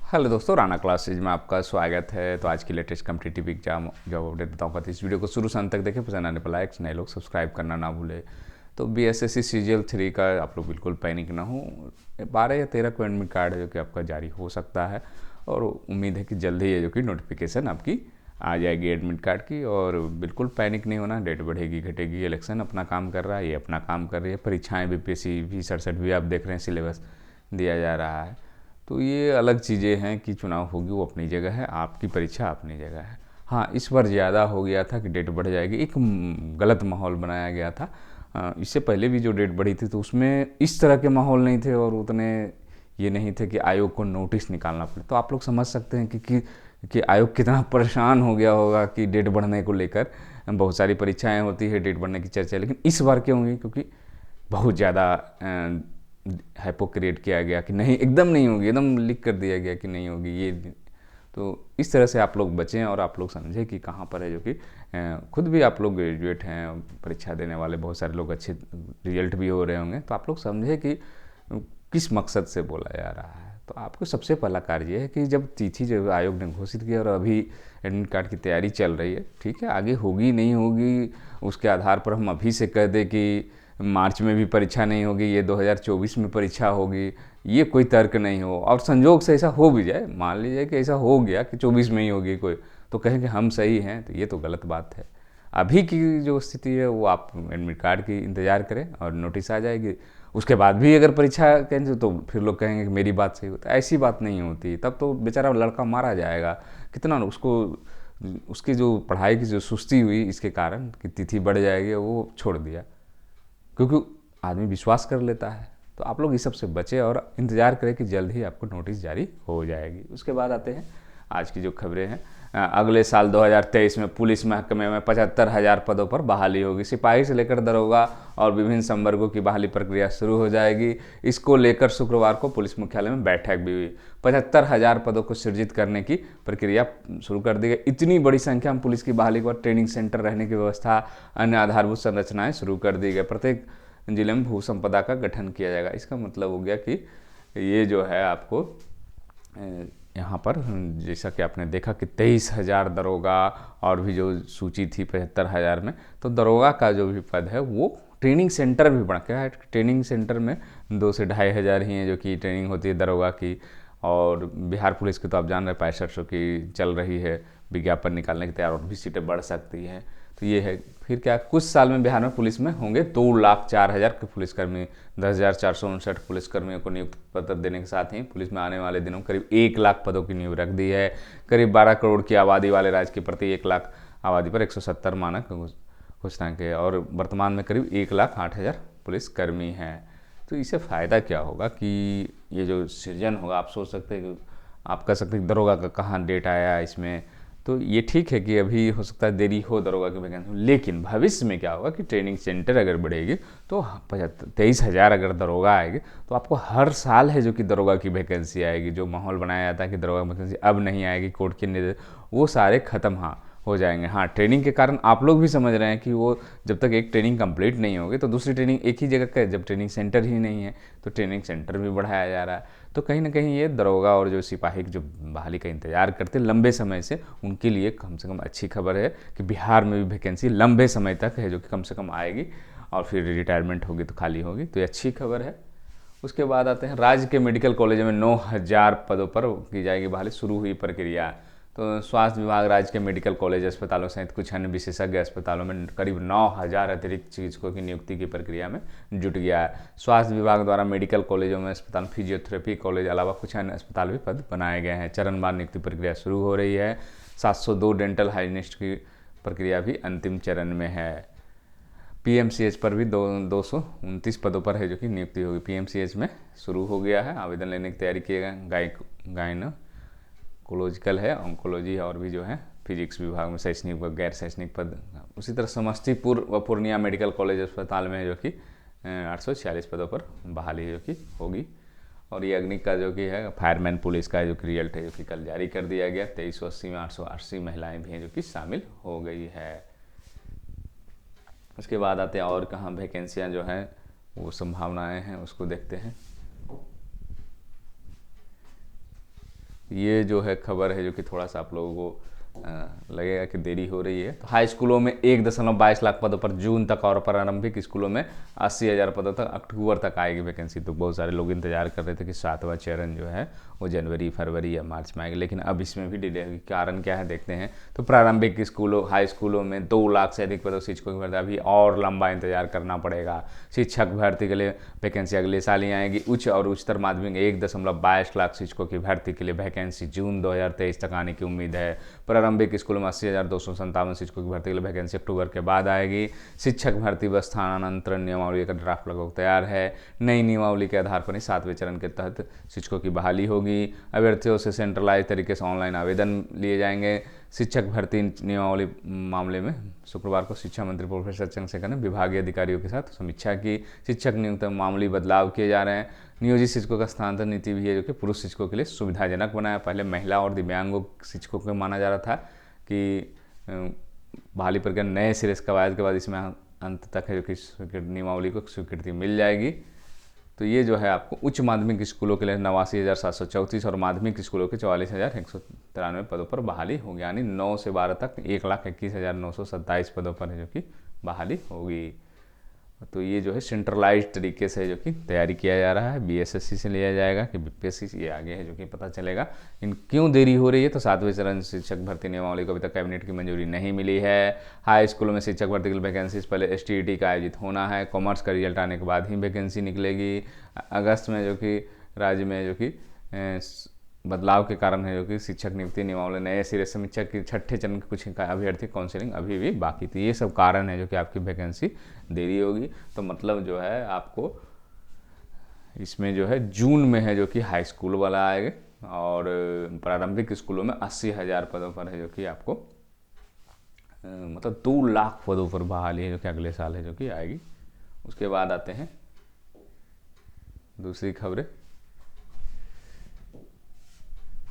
Hello दोस्तों, Rana classes में आपका स्वागत है। तो आज की latest competitive exam job update बताऊंगा, तो इस वीडियो को शुरू से अंत तक देखें। पसंद आने पर लाइक, नए लोग सब्सक्राइब करना ना भूले। तो BSSC सीजीएल 3 का आप लोग बिल्कुल पैनिक ना हो। 12 या 13 को एडमिट कार्ड है जो कि आपका जारी हो सकता है, और उम्मीद है कि जल्द ही है जो कि नोटिफिकेशन आपकी आ जाएगी एडमिट कार्ड की। और बिल्कुल पैनिक नहीं होना, डेट बढ़ेगी घटेगी, इलेक्शन अपना काम कर रहा है, ये अपना काम कर रही है। परीक्षाएँ BPSC 2067 भी आप देख रहे हैं, सिलेबस दिया जा रहा है। तो ये अलग चीज़ें हैं कि चुनाव होगी वो अपनी जगह है, आपकी परीक्षा अपनी जगह है। हाँ, इस बार ज़्यादा हो गया था कि डेट बढ़ जाएगी, एक गलत माहौल बनाया गया था। इससे पहले भी जो डेट बढ़ी थी तो उसमें इस तरह के माहौल नहीं थे और उतने ये नहीं थे कि आयोग को नोटिस निकालना पड़े। तो आप लोग समझ सकते हैं कि आयोग कितना परेशान हो गया होगा कि डेट बढ़ने को लेकर। बहुत सारी परीक्षाएं होती है, डेट बढ़ने की चर्चा, लेकिन इस बार क्यों हुई? क्योंकि बहुत ज़्यादा हाइपो क्रिएट किया गया कि नहीं, एकदम नहीं होगी, एकदम लिख कर दिया गया कि नहीं होगी ये। तो इस तरह से आप लोग बचें और आप लोग समझें कि कहाँ पर है जो कि खुद भी आप लोग ग्रेजुएट हैं, परीक्षा देने वाले बहुत सारे लोग, अच्छे रिजल्ट भी हो रहे होंगे। तो आप लोग समझें कि किस मकसद से बोला जा रहा है। तो आपको सबसे पहला कार्य ये है कि जब तिथि जो आयोग ने घोषित की और अभी एडमिट कार्ड की तैयारी चल रही है, ठीक है, आगे होगी नहीं होगी उसके आधार पर हम अभी से कह दें कि मार्च में भी परीक्षा नहीं होगी, ये 2024 में परीक्षा होगी, ये कोई तर्क नहीं हो। और संजोग से ऐसा हो भी जाए, मान लीजिए कि ऐसा हो गया कि 24 में ही होगी कोई, तो कहें कि हम सही हैं, तो ये तो गलत बात है। अभी की जो स्थिति है वो आप एडमिट कार्ड की इंतज़ार करें और नोटिस आ जाएगी। उसके बाद भी अगर परीक्षा कैंसिल, तो फिर लोग कहेंगे कि मेरी बात सही होता है। ऐसी बात नहीं होती, तब तो बेचारा लड़का मारा जाएगा। कितना उसको, उसकी जो पढ़ाई की जो सुस्ती हुई इसके कारण कि तिथि बढ़ जाएगी, वो छोड़ दिया, क्योंकि आदमी विश्वास कर लेता है। तो आप लोग इस सब से बचें और इंतज़ार करें कि जल्द ही आपको नोटिस जारी हो जाएगी। उसके बाद आते हैं आज की जो खबरें हैं। अगले साल 2023 में पुलिस महकमे में 75,000 पदों पर बहाली होगी। सिपाही से लेकर दरोगा और विभिन्न संवर्गों की बहाली प्रक्रिया शुरू हो जाएगी। इसको लेकर शुक्रवार को पुलिस मुख्यालय में बैठक भी हुई। 75,000 पदों को सृजित करने की प्रक्रिया शुरू कर दी गई। इतनी बड़ी संख्या में पुलिस की बहाली के बाद ट्रेनिंग सेंटर रहने की व्यवस्था, अन्य आधारभूत संरचनाएं शुरू कर दी गई। प्रत्येक जिले में भू संपदा का गठन किया जाएगा। इसका मतलब हो गया कि ये जो है आपको यहाँ पर, जैसा कि आपने देखा कि 23,000 दरोगा और भी जो सूची थी 75,000 में, तो दरोगा का जो भी पद है वो ट्रेनिंग सेंटर भी बढ़ गया है। ट्रेनिंग सेंटर में 2 से 2,500 ही हैं जो कि ट्रेनिंग होती है दरोगा की। और बिहार पुलिस की तो आप जान रहे हैं 6500 की चल रही है, विज्ञापन निकालने की तैयार, और भी सीटें बढ़ सकती हैं। तो ये है। फिर क्या, कुछ साल में बिहार में पुलिस में होंगे 2,04,000 के पुलिसकर्मी। 10,459 पुलिसकर्मियों को नियुक्ति पत्र देने के साथ ही पुलिस में आने वाले दिनों करीब 1 लाख पदों की नींव रख दी है। करीब 12 करोड़ की आबादी वाले राज्य की प्रति 1 लाख आबादी पर 170 मानक घोषणा के, और वर्तमान में करीब 1,08,000 पुलिसकर्मी हैं। तो इससे फ़ायदा क्या होगा कि ये जो सृजन होगा, आप सोच सकते हैं कि आप कह सकते हैं दरोगा का कहाँ डेट आया इसमें। तो ये ठीक है कि अभी हो सकता है देरी हो दरोगा की वैकेंसी, लेकिन भविष्य में क्या होगा कि ट्रेनिंग सेंटर अगर बढ़ेगी तो 23,000 अगर दरोगा आएगी तो आपको हर साल है जो कि दरोगा की वैकेंसी आएगी। जो माहौल बनाया जाता है कि दरोगा की वैकेंसी अब नहीं आएगी, कोर्ट के निर्देश, वो सारे खत्म हाँ हो जाएंगे। हाँ, ट्रेनिंग के कारण आप लोग भी समझ रहे हैं कि वो जब तक एक ट्रेनिंग कंप्लीट नहीं होगी तो दूसरी ट्रेनिंग एक ही जगह का, जब ट्रेनिंग सेंटर ही नहीं है तो ट्रेनिंग सेंटर भी बढ़ाया जा रहा है। तो कहीं ना कहीं ये दरोगा और जो सिपाही जो बहाली का इंतजार करते लंबे समय से, उनके लिए कम से कम अच्छी खबर है कि बिहार में भी वैकेंसी लंबे समय तक है जो कि कम से कम आएगी, और फिर रिटायरमेंट होगी तो खाली होगी, तो ये अच्छी खबर है। उसके बाद आते हैं राज्य के मेडिकल कॉलेजों में 9,000 पदों पर की जाएगी बहाली, शुरू हुई प्रक्रिया। तो स्वास्थ्य विभाग राज्य के मेडिकल कॉलेज अस्पतालों सहित कुछ अन्य विशेषज्ञ अस्पतालों में करीब 9,000 अतिरिक्त चिकित्सकों की नियुक्ति की प्रक्रिया में जुट गया है। स्वास्थ्य विभाग द्वारा मेडिकल कॉलेजों में अस्पताल, फिजियोथेरेपी कॉलेज अलावा कुछ अन्य अस्पताल भी पद बनाए गए हैं। चरणवार नियुक्ति प्रक्रिया शुरू हो रही है। 702 डेंटल हाइजिनिस्ट की प्रक्रिया भी अंतिम चरण में है। PMCH पर भी 229 पदों पर है जो कि नियुक्ति होगी। PMCH में शुरू हो गया है, आवेदन लेने की तैयारी किएगा। गायनोकोलॉजिकल है, ऑन्कोलॉजी, और भी जो है फिजिक्स विभाग में शैक्षणिक व गैर शैक्षणिक पद। उसी तरह समस्तीपुर व पूर्णिया मेडिकल कॉलेज अस्पताल में जो कि 846 पदों पर बहाली जो कि होगी। और ये अग्नि का जो कि है फायरमैन पुलिस का जो कि रिजल्ट है जो कि कल जारी कर दिया गया। 2380 में 880 महिलाएं भी हैं जो कि शामिल हो गई है। उसके बाद आते हैं और कहाँ वैकेंसियाँ जो हैं वो संभावनाएं हैं उसको देखते हैं। ये जो है खबर है जो कि थोड़ा सा आप लोगों को लगेगा कि देरी हो रही है। तो हाई स्कूलों में 1.22 लाख पदों पर जून तक और प्रारंभिक स्कूलों में 80,000 पदों तक अक्टूबर तक आएगी वैकेंसी। तो बहुत सारे लोग इंतजार कर रहे थे कि 7वां चरण जो है वो जनवरी, फरवरी या मार्च में आएगी, लेकिन अब इसमें भी डिले हुई। कारण क्या है देखते हैं। तो प्रारंभिक स्कूलों, हाई स्कूलों में 2 लाख से अधिक पदों शिक्षकों की भर्ती, अभी और लंबा इंतजार करना पड़ेगा। शिक्षक भर्ती के लिए वैकेंसी अगले साल ही आएगी। उच्च और उच्चतर माध्यमिक 1.22 लाख शिक्षकों की भर्ती के लिए वैकेंसी जून 2023 तक आने की उम्मीद है। प्रारंभिक स्कूलों में 80,257 शिक्षकों की भर्ती के लिए वैकेंसी अक्टूबर के बाद आएगी। शिक्षक भर्ती व स्थानांतरण नियमावली का ड्राफ्ट लगभग तैयार है। नई नियमावली के आधार पर ही 7वें चरण के तहत शिक्षकों की बहाली होगी। अभ्यर्थियों से सेंट्रलाइज तरीके से ऑनलाइन आवेदन लिए जाएंगे। शिक्षक भर्ती नियमावली मामले में शुक्रवार को शिक्षा मंत्री प्रोफेसर चंद्रशेखर ने विभागीय अधिकारियों के साथ समीक्षा की। शिक्षक नियुक्ति में मामूली बदलाव किए जा रहे हैं। नियोजित शिक्षकों का स्थानांतरण नीति भी है जो कि पुरुष शिक्षकों के लिए सुविधाजनक बनाया। पहले महिला और दिव्यांगों शिक्षकों को माना जा रहा था कि बहाली प्रक्रिया नए सिरे से कवायद के बाद इसमें अंत तक है जो कि नियमावली को स्वीकृति मिल जाएगी। तो ये जो है आपको उच्च माध्यमिक स्कूलों के लिए 89,734 और माध्यमिक स्कूलों के 44,193 पदों पर बहाली होगी, यानी 9 से 12 तक 1,21,927 पदों पर है जो कि बहाली होगी। तो ये जो है सेंट्रलाइज तरीके से जो कि तैयारी किया जा रहा है। बीएसएससी से लिया जाएगा कि बीपीएससी से, ये आगे है जो कि पता चलेगा। इन क्यों देरी हो रही है, तो 7वें चरण शिक्षक भर्ती नियमावली को अभी तक कैबिनेट की मंजूरी नहीं मिली है। हाई स्कूलों में शिक्षक भर्ती के लिए वैकेंसी पहले एसटीईटी का आयोजित होना है। कॉमर्स का रिजल्ट आने के बाद ही वैकेंसी निकलेगी। अगस्त में जो कि राज्य में जो कि बदलाव के कारण है जो कि शिक्षक नियुक्ति नियमावली नए सिरे से समीक्षा की। 6ठे चरण के कुछ अभ्यर्थी काउंसिलिंग अभी भी बाकी थी। ये सब कारण है जो कि आपकी वैकेंसी देरी होगी। तो मतलब जो है आपको इसमें जो है जून में है जो कि हाई स्कूल वाला आएगा और प्रारंभिक स्कूलों में 80,000 पदों पर है जो कि आपको मतलब 2 लाख पदों पर बहाली है जो कि अगले साल है जो कि आएगी। उसके बाद आते हैं दूसरी खबरें।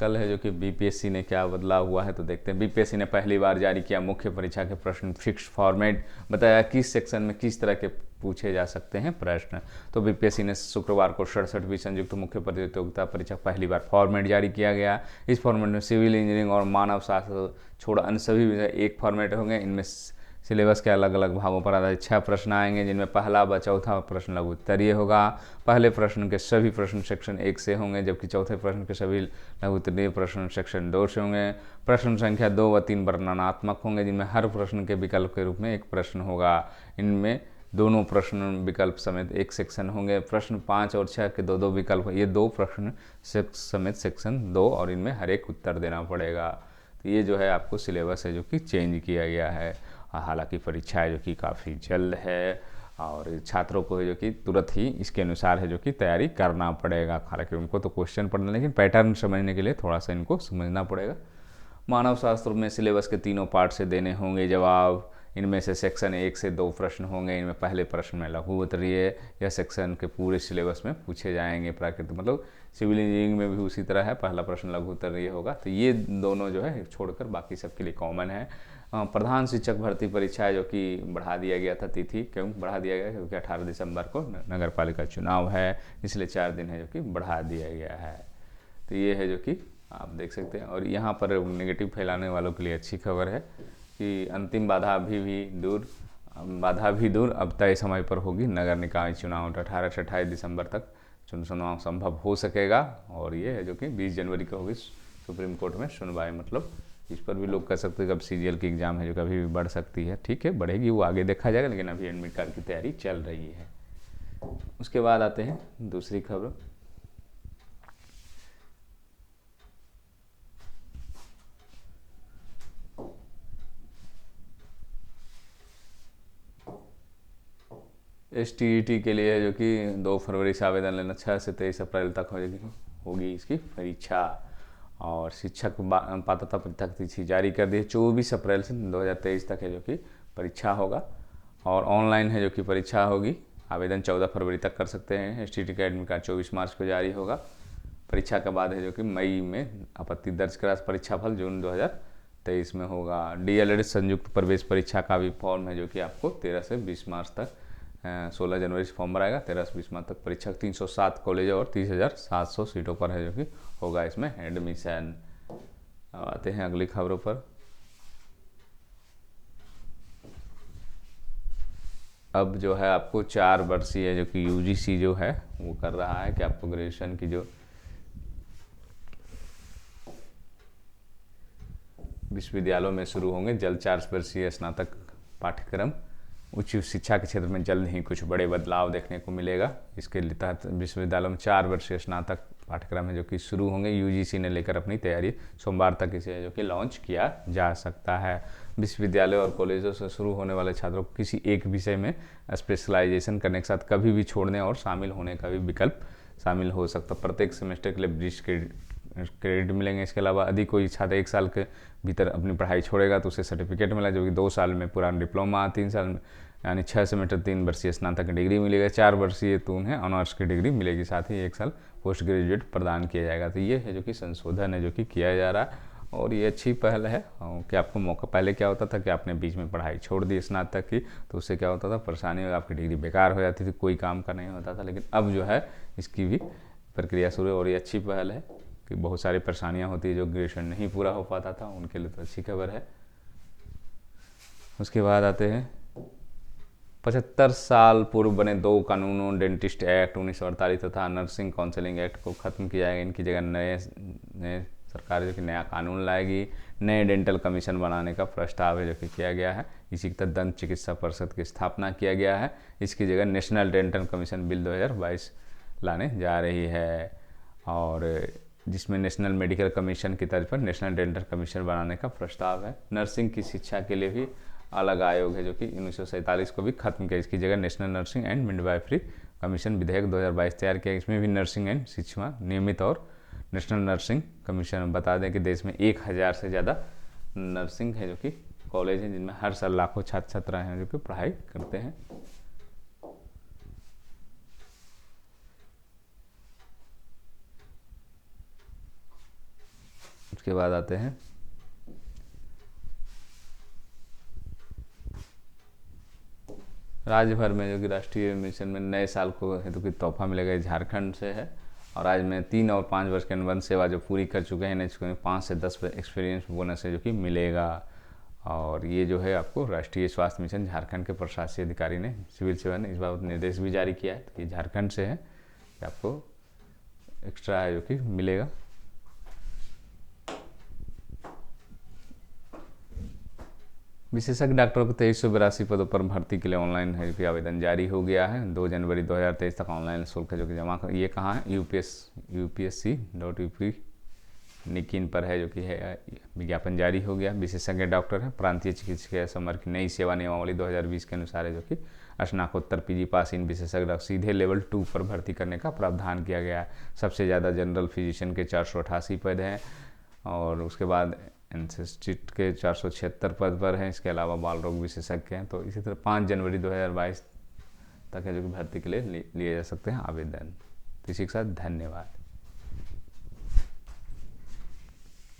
कल है जो कि बीपीएससी ने क्या बदलाव हुआ है तो देखते हैं। बीपीएससी ने पहली बार जारी किया मुख्य परीक्षा के प्रश्न फिक्स फॉर्मेट, बताया किस सेक्शन में किस तरह के पूछे जा सकते हैं प्रश्न। तो बीपीएससी ने शुक्रवार को 67वीं संयुक्त मुख्य प्रतियोगिता परीक्षा पहली बार फॉर्मेट जारी किया गया। इस फॉर्मेट में सिविल इंजीनियरिंग और मानव शास्त्र छोड़ अन्य सभी विषय एक फॉर्मेट होंगे। इनमें सिलेबस के अलग अलग भागों पर आधारित 6 प्रश्न आएंगे, जिनमें पहला व चौथा प्रश्न लघु उत्तरीय होगा। पहले प्रश्न के सभी प्रश्न सेक्शन 1 से होंगे, जबकि चौथे प्रश्न के सभी लघु उत्तरीय प्रश्न सेक्शन 2 से होंगे। प्रश्न संख्या 2 व 3 वर्णनात्मक होंगे, जिनमें हर प्रश्न के विकल्प के रूप में एक प्रश्न होगा। इनमें दोनों प्रश्न विकल्प समेत एक सेक्शन होंगे। प्रश्न 5 और 6 के 2-2 विकल्प, ये 2 प्रश्न समेत सेक्शन 2 और इनमें हर एक उत्तर देना पड़ेगा। तो ये जो है आपको सिलेबस है जो कि चेंज किया गया है। हालांकि परीक्षा है जो कि काफ़ी जल्द है और छात्रों को है जो कि तुरंत ही इसके अनुसार है जो कि तैयारी करना पड़ेगा। हालांकि उनको तो क्वेश्चन पढ़ना, लेकिन पैटर्न समझने के लिए थोड़ा सा इनको समझना पड़ेगा। मानव शास्त्र में सिलेबस के तीनों पार्ट से देने होंगे जवाब। इनमें से सेक्शन 1 से 2 प्रश्न होंगे। इनमें पहले प्रश्न में लघु उत्तरीय या सेक्शन के पूरे सिलेबस में पूछे जाएंगे। प्राकृतिक मतलब सिविल इंजीनियरिंग में भी उसी तरह है, पहला प्रश्न लघु उत्तरीय होगा। तो ये दोनों जो है छोड़कर बाकी सबके लिए कॉमन है। प्रधान शिक्षक भर्ती परीक्षा है जो कि बढ़ा दिया गया था तिथि। क्यों बढ़ा दिया गया? क्योंकि 18 दिसंबर को नगर पालिका चुनाव है, इसलिए 4 दिन है जो कि बढ़ा दिया गया है। तो ये है जो कि आप देख सकते हैं। और यहाँ पर नेगेटिव फैलाने वालों के लिए अच्छी खबर है कि अंतिम बाधा भी दूर अब तय समय पर होगी। नगर निकाय चुनाव 18 से 28 दिसंबर तक चुनाव संभव हो सकेगा। और ये है जो कि 20 जनवरी को होगी सुप्रीम कोर्ट में सुनवाई। मतलब इस पर भी लोग कह सकते हैं कि अब सीजीएल की एग्ज़ाम है जो कभी भी बढ़ सकती है। ठीक है, बढ़ेगी, वो आगे देखा जाएगा, लेकिन अभी एडमिट कार्ड की तैयारी चल रही है। उसके बाद आते हैं दूसरी खबर। एसटीईटी के लिए जो कि 2 फरवरी से आवेदन लेना, 6 से 23 अप्रैल तक होगी इसकी परीक्षा। और शिक्षक पात्रता परीक्षा तिथि जारी कर दी, 24 अप्रैल से 2023 तक है जो कि परीक्षा होगा। और ऑनलाइन है जो कि परीक्षा होगी। आवेदन 14 फरवरी तक कर सकते हैं। एसटीईटी का एडमिट कार्ड 24 मार्च को जारी होगा। परीक्षा के बाद है जो कि मई में आपत्ति दर्ज करा परीक्षा फल जून 2023 में होगा। डीएलएड संयुक्त प्रवेश परीक्षा का भी फॉर्म है जो कि आपको 13 से 20 मार्च तक 16 जनवरी से फॉर्म भराएगा। 13 से 20 मार्च तक परीक्षा। 307 कॉलेज और 30,700 सीटों पर है जो कि होगा इसमें एडमिशन। अब आते हैं अगली खबरों पर। अब जो है आपको 4 वर्षीय जो कि यूजीसी जो है वो कर रहा है कि आपको ग्रेजुएशन की जो विश्वविद्यालयों में शुरू होंगे जल्द 4 वर्षीय स्नातक पाठ्यक्रम। उच्च शिक्षा के क्षेत्र में जल्द ही कुछ बड़े बदलाव देखने को मिलेगा। इसके तहत विश्वविद्यालयों में 4 वर्षीय स्नातक पाठ्यक्रम है जो कि शुरू होंगे। यूजीसी ने लेकर अपनी तैयारी सोमवार तक इसे जो कि लॉन्च किया जा सकता है। विश्वविद्यालय और कॉलेजों से शुरू होने वाले छात्रों को किसी एक विषय में स्पेशलाइजेशन करने के साथ कभी भी छोड़ने और शामिल होने का भी विकल्प शामिल हो सकता है। प्रत्येक सेमेस्टर के लिए 20 क्रेडिट मिलेंगे। इसके अलावा यदि कोई छात्र 1 साल के भीतर अपनी पढ़ाई छोड़ेगा तो उसे सर्टिफिकेट मिला जो कि 2 साल में पुराना डिप्लोमा, 3 साल में यानी 6 सेमेस्टर 3 वर्षीय स्नातक की डिग्री मिलेगा, 4 वर्षीय तो उन्हें ऑनर्स की डिग्री मिलेगी, साथ ही 1 साल पोस्ट ग्रेजुएट प्रदान किया जाएगा। तो ये है जो कि संशोधन है जो कि किया जा रहा है और ये अच्छी पहल है कि आपको मौका। पहले क्या होता था कि आपने बीच में पढ़ाई छोड़ दी स्नातक की तो उससे क्या होता था परेशानी, आपकी डिग्री बेकार हो जाती थी, कोई काम का नहीं होता था। लेकिन अब जो है इसकी भी प्रक्रिया शुरू और ये अच्छी पहल है कि बहुत सारी परेशानियां होती है जो ग्रेजुएशन नहीं पूरा हो पाता था उनके लिए तो अच्छी खबर है। उसके बाद आते हैं 75 साल पूर्व बने 2 कानूनों डेंटिस्ट एक्ट 1948 तथा नर्सिंग काउंसलिंग एक्ट को ख़त्म किया जाएगा। इनकी जगह नए सरकार जो कि नया कानून लाएगी। नए डेंटल कमीशन बनाने का प्रस्ताव है जो कि किया गया है। इसी के तहत दंत चिकित्सा परिषद की स्थापना किया गया है। इसकी जगह नेशनल डेंटल कमीशन बिल 2022 लाने जा रही है और जिसमें नेशनल मेडिकल कमीशन की तर्ज पर नेशनल डेंटल कमीशन बनाने का प्रस्ताव है। नर्सिंग की शिक्षा के लिए भी अलग आयोग है जो कि 1947 को भी खत्म किया। इसकी जगह national nursing and midwifery commission विधेयक 2022 तैयार किया। इसमें भी नर्सिंग एंड शिक्षा नियमित और नेशनल नर्सिंग कमीशन। बता दें कि देश में 1000 से ज़्यादा नर्सिंग है जो कि कॉलेज हैं जिनमें हर साल लाखों छात्र छात्राएँ हैं जो कि पढ़ाई करते हैं। उसके बाद आते हैं राज्य भर में जो कि राष्ट्रीय मिशन में नए साल को हेतु की तोहफा मिलेगा। झारखंड से है और आज में 3 और 5 वर्ष के अनुबंध सेवा जो पूरी कर चुके हैं इन्हें 5 से 10 एक्सपीरियंस बोनस है जो कि मिलेगा। और ये जो है आपको राष्ट्रीय स्वास्थ्य मिशन झारखंड के प्रशासकीय अधिकारी ने सिविल सेवा ने इस बाबत निर्देश भी जारी किया है। तो ये झारखंड से है कि आपको एक्स्ट्रा है जो कि मिलेगा। विशेषज्ञ डॉक्टरों को 2382 पदों पर भर्ती के लिए ऑनलाइन है कि आवेदन जारी हो गया है। 2 जनवरी 2023 तक ऑनलाइन शुल्क है जो कि जमा कर। ये कहाँ है UPSC.UP निकिन पर है जो कि है विज्ञापन जारी हो गया। विशेषज्ञ डॉक्टर है प्रांतीय चिकित्सकीय समर की नई सेवा नियमावली 2020 के अनुसार है जो कि स्नातकोत्तर PG पास इन विशेषज्ञ डॉक्टर सीधे लेवल 2 पर भर्ती करने का प्रावधान किया गया है। सबसे ज़्यादा जनरल फिजिशियन के 488 पद हैं और उसके बाद एनेस्थेसिस्ट के 476 पद पर हैं। इसके अलावा बाल रोग विशेषज्ञ हैं। तो इसी तरह 5 जनवरी 2022 तक है जो कि भर्ती के लिए लिए जा सकते हैं आवेदन। तो इसी के साथ धन्यवाद।